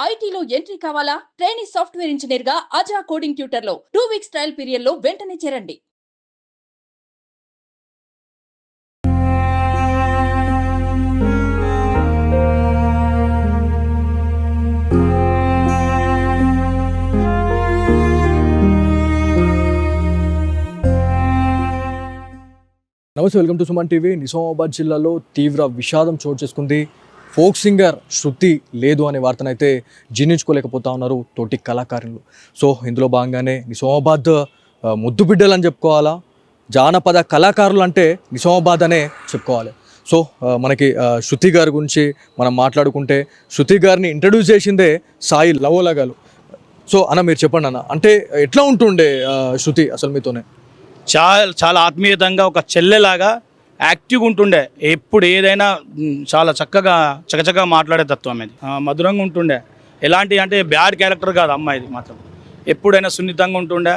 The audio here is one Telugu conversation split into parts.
ఐటీలో ఎంట్రీ కావాలా? ట్రైనీ సాఫ్ట్వేర్ ఇంజనీర్ గా అజా కోడింగ్ ట్యూటర్ లో 2 వీక్స్ ట్రయల్ పీరియడ్ లో వెంటనే చేరండి. నమస్తే, welcome to Suman TV. Nizamabad జిల్లాలో తీవ్ర విషాదం చోటు చేసుకుంది. ఫోక్ సింగర్ శృతి లేదు అనే వార్తనైతే జీర్ణించుకోలేకపోతా ఉన్నారు తోటి కళాకారులు. సో ఇందులో భాగంగానే నిజామాబాద్ ముద్దు బిడ్డలు అని చెప్పుకోవాలా, జానపద కళాకారులు అంటే నిజామాబాద్ అనే చెప్పుకోవాలి. సో మనకి శృతి గారి గురించి మనం మాట్లాడుకుంటే, శృతి గారిని ఇంట్రడ్యూస్ చేసిందే సాయి లవోలగాలు. సో అన్న, మీరు చెప్పండి అన్న, అంటే ఎట్లా ఉంటుండే శృతి అసలు మీతోనే? చాలా ఆత్మీయతంగా ఒక చెల్లెలాగా యాక్టివ్గా ఉంటుండే. ఎప్పుడు ఏదైనా చాలా చక్కగా మాట్లాడే తత్వం అనేది, మధురంగా ఉంటుండే. ఎలాంటి అంటే బ్యాడ్ క్యారెక్టర్ కాదు అమ్మాయిది మాత్రం. ఎప్పుడైనా సున్నితంగా ఉంటుండే.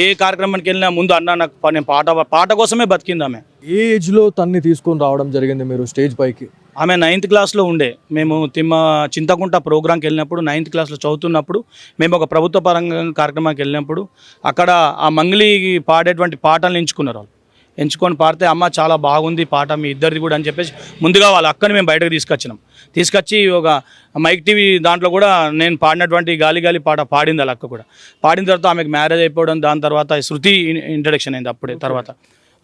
ఏ కార్యక్రమానికి వెళ్ళినా ముందు అన్న నాకు నేను పాట కోసమే బతికింది ఆమె. ఏ ఏజ్లో తన్ని తీసుకొని రావడం జరిగింది మీరు స్టేజ్ పైకి? ఆమె 9th క్లాస్లో ఉండే. మేము చింతకుంట ప్రోగ్రాంకి వెళ్ళినప్పుడు 9th క్లాస్లో చదువుతున్నప్పుడు మేము ఒక ప్రభుత్వ పరంగా కార్యక్రమానికి వెళ్ళినప్పుడు అక్కడ ఆ మంగ్లీ పాడేటువంటి పాటలను ఎంచుకొని పాడితే, అమ్మ చాలా బాగుంది పాట మీ ఇద్దరిది కూడా అని చెప్పేసి ముందుగా వాళ్ళ అక్కని మేము బయటకు తీసుకొచ్చి ఒక మైక్ టీవీ దాంట్లో కూడా నేను పాడినటువంటి గాలి గాలి పాట పాడింది వాళ్ళ అక్క కూడా. పాడిన తర్వాత ఆమెకు మ్యారేజ్ అయిపోవడం, దాని తర్వాత శృతి ఇంట్రడక్షన్ అయింది. అప్పుడే తర్వాత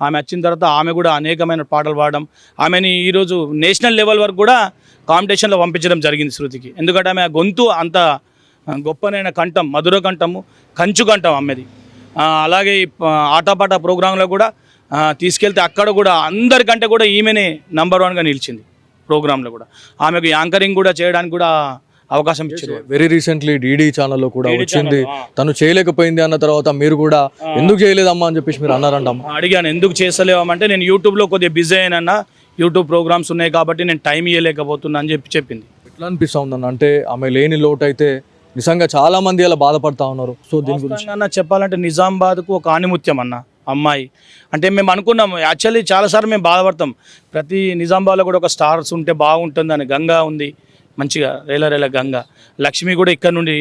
ఆమె వచ్చిన తర్వాత ఆమె కూడా అనేకమైన పాటలు పాడడం, ఆమెని ఈరోజు నేషనల్ లెవెల్ వరకు కూడా కాంపిటీషన్లో పంపించడం జరిగింది శృతికి. ఎందుకంటే ఆమె గొంతు అంత గొప్పనైన కంఠం, మధుర కంఠము, కంచు కంఠం ఆమెది. అలాగే ఆటపాట ప్రోగ్రాంలో కూడా తీసుకెళ్తే అక్కడ కూడా అందరికంటే కూడా ఈమెనే నంబర్ 1గా నిలిచింది ప్రోగ్రాంలో కూడా. ఆమెకు యాంకరింగ్ కూడా చేయడానికి కూడా అవకాశం ఇచ్చారు. వెరీ రీసెంట్లీ డీడీ ఛానల్లో కూడా వచ్చింది. తను చేయలేకపోయింది అన్న తర్వాత మీరు కూడా ఎందుకు చేయలేదమ్మా అని చెప్పేసి మీరు అన్నారంట. అడిగాను, ఎందుకు చేస్తలేమంటే నేను యూట్యూబ్లో కొద్దిగా బిజీ అయినా, యూట్యూబ్ ప్రోగ్రామ్స్ ఉన్నాయి కాబట్టి నేను టైం ఇవ్వలేకపోతున్నా అని చెప్పింది. ఎట్లా అనిపిస్తూ ఉందన్న, అంటే ఆమె లేని లోటు అయితే నిజంగా చాలా మంది అలా బాధపడతా ఉన్నారు. సో దీని గురించి అన్న చెప్పాలంటే నిజామాబాద్కు ఒక ఆణిముత్యం అన్న అమ్మాయి. అంటే మేము అనుకున్నాం, యాక్చువల్లీ చాలాసార్లు మేము బాధపడతాం, ప్రతి నిజామాబాద్లో కూడా ఒక స్టార్స్ ఉంటే బాగుంటుందని. గంగా ఉంది మంచిగా, రేల గంగా. లక్ష్మి కూడా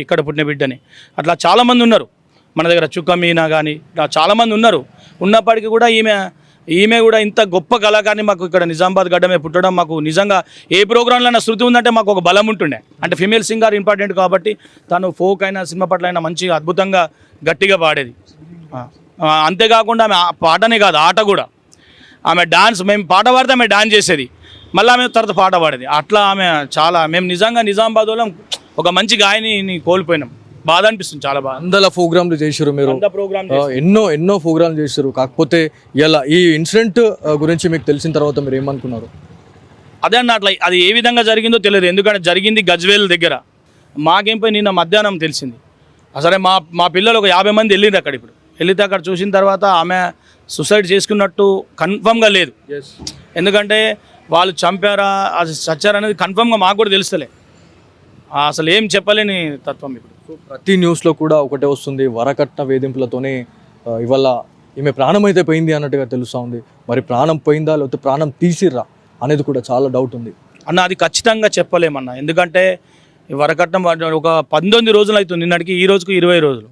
ఇక్కడ పుట్టిన బిడ్డని. అట్లా చాలామంది ఉన్నారు మన దగ్గర. చుక్కమీనా కానీ చాలామంది ఉన్నారు. ఉన్నప్పటికీ కూడా ఈమె కూడా ఇంత గొప్ప కళాకారిని మాకు ఇక్కడ నిజామాబాద్ గడ్డమే పుట్టడం, మాకు నిజంగా ఏ ప్రోగ్రాంలో శృతి ఉందంటే మాకు ఒక బలం ఉంటుండే. అంటే ఫీమేల్ సింగర్ ఇంపార్టెంట్ కాబట్టి తను ఫోక్ అయినా సినిమా పట్ల అయినా మంచిగా అద్భుతంగా గట్టిగా పాడేది. అంతేకాకుండా ఆమె పాటనే కాదు, ఆట కూడా. ఆమె డాన్స్, మేము పాట పాడితే ఆమె డాన్స్ చేసేది, మళ్ళీ ఆమె తర్వాత పాట పాడేది. అట్లా ఆమె మేము నిజంగా నిజామాబాద్ వాళ్ళం ఒక మంచి గాయని కోల్పోయినాం. బాధ అనిపిస్తుంది, చాలా బాధ. వందల ప్రోగ్రాంలు చేశారు మీరు, ఎన్నో ప్రోగ్రాంలు చేశారు. కాకపోతే ఇలా ఈ ఇన్సిడెంట్ గురించి మీకు తెలిసిన తర్వాత మీరు ఏమనుకున్నారు? అదే అన్న, అట్లా అది ఏ విధంగా జరిగిందో తెలియదు. ఎందుకంటే జరిగింది గజ్వేల్ దగ్గర. మాకేం పోయి నిన్న మధ్యాహ్నం తెలిసింది. అసలే మా పిల్లలు ఒక 50 మంది వెళ్ళింది అక్కడ. ఇప్పుడు వెళితే అక్కడ చూసిన తర్వాత ఆమె సూసైడ్ చేసుకున్నట్టు కన్ఫర్మ్గా లేదు. ఎందుకంటే వాళ్ళు చంపారా, అది చచ్చారా అనేది కన్ఫర్మ్గా మాకు కూడా తెలుస్తలే. అసలు ఏం చెప్పలేని తత్వం. ఇప్పుడు ప్రతి న్యూస్లో కూడా ఒకటే వస్తుంది, వరకట్న వేధింపులతోనే ఇవాళ ఈమె ప్రాణం అయితే పోయింది అన్నట్టుగా తెలుస్తూ ఉంది. మరి ప్రాణం పోయిందా లేకపోతే ప్రాణం తీసిర్రా అనేది కూడా చాలా డౌట్ ఉంది అన్న. అది ఖచ్చితంగా చెప్పలేమన్నా. ఎందుకంటే వరకట్నం ఒక 19 రోజులు అవుతుంది నిన్నటికి, ఈ రోజుకు 20 రోజులు.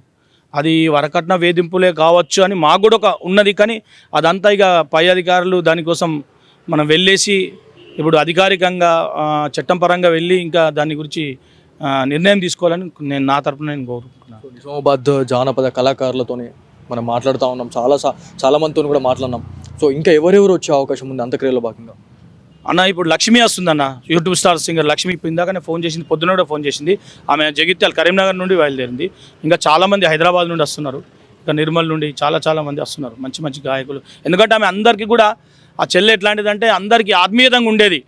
అది వరకట్న వేధింపులే కావచ్చు అని మాకు కూడా ఒక ఉన్నది. కానీ అదంతా ఇక పై అధికారులు దానికోసం మనం వెళ్ళేసి ఇప్పుడు అధికారికంగా చట్టం పరంగా వెళ్ళి ఇంకా దాని గురించి నిర్ణయం తీసుకోవాలని నా తరపున నేను కోరుకుంటున్నాను. నిజామాబాద్ జానపద కళాకారులతోనే మనం మాట్లాడుతూ ఉన్నాం, చాలా మందితో కూడా మాట్లాడినాం. సో ఇంకా ఎవరెవరు వచ్చే అవకాశం ఉంది అంత్యక్రియలో భాగంగా? అన్న ఇప్పుడు లక్ష్మి వస్తుందన్న, యూట్యూబ్ స్టార్ సింగర్ లక్ష్మి. ఇప్పుడు ఇందాకనే ఫోన్ చేసింది, పొద్దున కూడా ఫోన్ చేసింది. ఆమె జగిత్యాల కరీంనగర్ నుండి బయలుదేరింది. ఇంకా చాలామంది హైదరాబాద్ నుండి వస్తున్నారు, ఇంకా నిర్మల్ నుండి చాలా మంది వస్తున్నారు, మంచి గాయకులు. ఎందుకంటే ఆమె అందరికీ కూడా ఆ చెల్లె ఎట్లాంటిదంటే అందరికీ ఆత్మీయతంగా ఉండేది.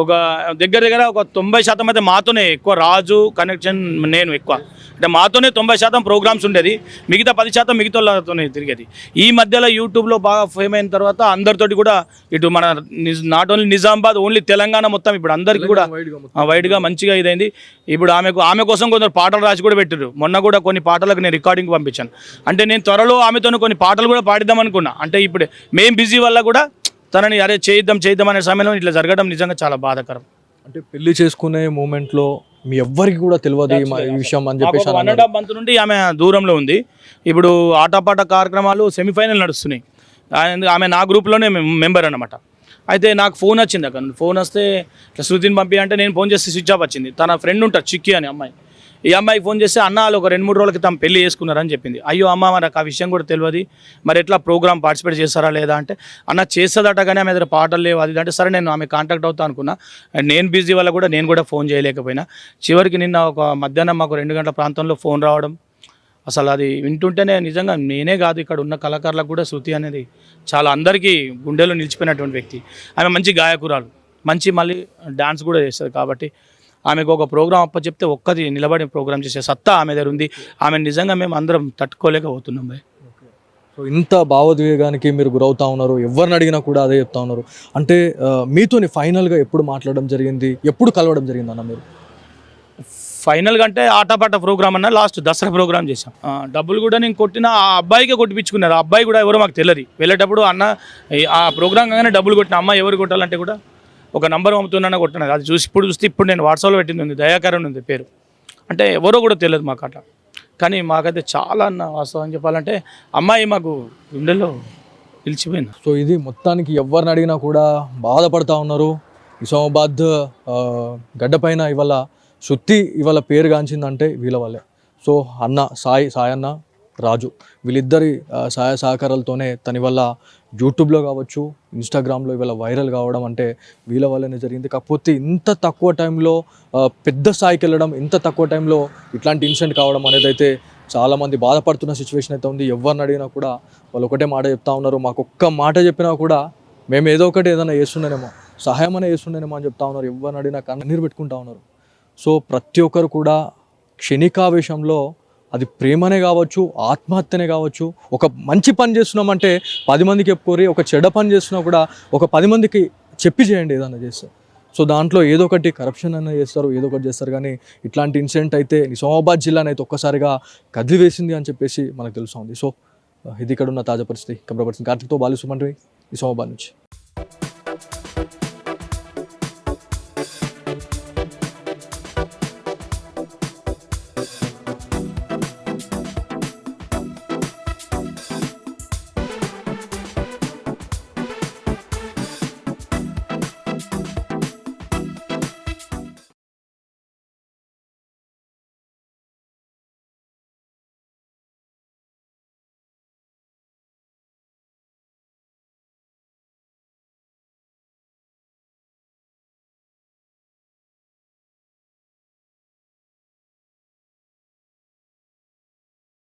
ఒక దగ్గర ఒక 90% అయితే మాతోనే ఎక్కువ, రాజు కనెక్షన్ నేను ఎక్కువ, అంటే మాతోనే 90% ప్రోగ్రామ్స్ ఉండేది. మిగతా 10% మిగతా వాళ్ళతోనే తిరిగేది. ఈ మధ్యలో యూట్యూబ్లో బాగా ఫేమ్ అయిన తర్వాత అందరితోటి కూడా ఇటు మన not only Nizamabad, only Telangana మొత్తం ఇప్పుడు అందరికీ కూడా వైడ్గా మంచిగా ఇదైంది. ఇప్పుడు ఆమె కోసం కొందరు పాటలు రాసి కూడా పెట్టారు. మొన్న కూడా కొన్ని పాటలకు నేను రికార్డింగ్ పంపించాను. అంటే నేను త్వరలో ఆమెతో కొన్ని పాటలు కూడా పాడిద్దాం అనుకున్నా. అంటే ఇప్పుడు మేము బిజీ వల్ల కూడా తనని చేద్దాం అనే సమయంలో ఇట్లా జరగడం నిజంగా చాలా బాధాకరం. అంటే పెళ్లి చేసుకునే మూమెంట్లో మీ ఎవ్వరికి కూడా తెలియదు ఈ విషయం అని చెప్పేసి అని అన్నారు. 1.5 month నుండి ఆమె దూరంలో ఉంది. ఇప్పుడు ఆటపాట కార్యక్రమాలు సెమీఫైనల్ నడుస్తున్నాయి. ఆమె నా గ్రూప్లోనే మెంబర్ అన్నమాట. అయితే నాకు ఫోన్ వచ్చింది అక్కడ నుండి. ఫోన్ వస్తే ఇట్లా శృతిని పంపి అంటే నేను ఫోన్ చేస్తే స్విచ్ ఆఫ్ వచ్చింది. తన ఫ్రెండ్ ఉంటారు చిక్కి అని అమ్మాయి. ఈ అమ్మాయికి ఫోన్ చేస్తే అన్న వాళ్ళు ఒక 2-3 రోజుల క్రితం పెళ్లి చేసుకున్నారని చెప్పింది. అయ్యో అమ్మ నాకు ఆ విషయం కూడా తెలియదు, మరి ఎట్లా ప్రోగ్రామ్ పార్టిసిపేట్ చేస్తారా లేదా అంటే అన్న చేస్తుందట కానీ ఆమె దగ్గర పాటలు లేవు అది అంటే సరే నేను ఆమె కాంటాక్ట్ అవుతా అనుకున్నా. నేను బిజీ వల్ల కూడా నేను కూడా ఫోన్ చేయలేకపోయినా. చివరికి నిన్న ఒక మధ్యాహ్నం మాకు 2 గంటల ప్రాంతంలో ఫోన్ రావడం, అసలు అది వింటుంటేనే నిజంగా నేనే కాదు ఇక్కడ ఉన్న కళాకారులకు కూడా శృతి అనేది చాలా అందరికీ గుండెలో నిలిచిపోయినటువంటి వ్యక్తి. ఆమె మంచి గాయకురాలు, మంచి మళ్ళీ డాన్స్ కూడా చేస్తుంది. కాబట్టి ఆమెకు ఒక ప్రోగ్రామ్ అప్పచెప్తే ఒక్కది నిలబడి ప్రోగ్రామ్ చేసే సత్తా ఆమె దగ్గర ఉంది. ఆమె నిజంగా మేము అందరం తట్టుకోలేకపోతున్నాం భయ్. సో ఇంత భావోద్వేగానికి మీరు గురవుతా ఉన్నారు, ఎవరిని అడిగినా కూడా అదే చెప్తా ఉన్నారు. అంటే మీతోని ఫైనల్గా ఎప్పుడు మాట్లాడడం జరిగింది, ఎప్పుడు కలవడం జరిగింది అన్న మీరు? ఫైనల్గా అంటే ఆటపాట ప్రోగ్రామ్ అన్న లాస్ట్ దసరా ప్రోగ్రామ్ చేశాం. డబ్బులు కూడా నేను కొట్టిన ఆ అబ్బాయికే కొట్టిపించుకున్నారు. ఆ అబ్బాయి కూడా ఎవరో మాకు తెలియదు. వెళ్ళేటప్పుడు అన్న ఆ ప్రోగ్రామ్ కాగానే డబ్బులు కొట్టిన అమ్మ ఎవరు కొట్టాలంటే కూడా ఒక నంబర్ పంపుతున్నా కొట్టినది. అది ఇప్పుడు నేను వాట్సాప్లో పెట్టింది ఉంది, దయాకరణ్ ఉంది పేరు. అంటే ఎవరో కూడా తెలియదు మాకు అట్లా. కానీ మాకైతే చాలా అన్న వాస్తవం చెప్పాలంటే అమ్మాయి మాకు గుండెల్లో నిలిచిపోయింది. సో ఇది మొత్తానికి ఎవరిని అడిగినా కూడా బాధపడతా ఉన్నారు. నిజామాబాద్ గడ్డపైన ఇవాళ శృతి ఇవాళ పేరుగాంచిందంటే వీళ్ళ వల్లే. సో అన్న సాయి అన్న రాజు వీళ్ళిద్దరి సహాయ సహకారాలతోనే తన వల్ల యూట్యూబ్లో కావచ్చు, ఇన్స్టాగ్రామ్లో ఇవాళ వైరల్ కావడం అంటే వీళ్ళ వల్లనే జరిగింది. కాకపోతే ఇంత తక్కువ టైంలో పెద్ద స్థాయికి వెళ్ళడం, ఇంత తక్కువ టైంలో ఇట్లాంటి ఇన్సిడెంట్ కావడం అనేది అయితే చాలామంది బాధపడుతున్న సిచ్యువేషన్ అయితే ఉంది. ఎవరిని అడిగినా కూడా వాళ్ళు ఒకటే మాట చెప్తా ఉన్నారు. మాకు ఒక్క మాట చెప్పినా కూడా మేము ఏదో ఒకటి ఏదైనా చేస్తుండేనేమో, సహాయం అనే చేస్తుండేనేమో అని చెప్తా ఉన్నారు. ఎవరిని అడిగినా కన్నీరు పెట్టుకుంటా ఉన్నారు. సో ప్రతి ఒక్కరు కూడా క్షణికావేశంలో అది ప్రేమనే కావచ్చు, ఆత్మహత్యనే కావచ్చు, ఒక మంచి పని చేస్తున్నామంటే 10 మందికి చెప్పుకోరి, ఒక చెడ్డ పని చేస్తున్నా కూడా ఒక 10 మందికి చెప్పి చేయండి ఏదైనా చేస్తే. సో దాంట్లో ఏదో ఒకటి కరప్షన్ అనేది చేస్తారు, ఏదో ఒకటి చేస్తారు. కానీ ఇట్లాంటి ఇన్సిడెంట్ అయితే నిజామాబాద్ జిల్లాని అయితే ఒక్కసారిగా కదిలివేసింది అని చెప్పేసి మనకు తెలుస్తుంది. సో ఇది ఇక్కడ ఉన్న తాజా పరిస్థితి. కెమెరా పర్సన్ కార్తిక్తో బాలు సుమన్, నిజామాబాద్ నుంచి.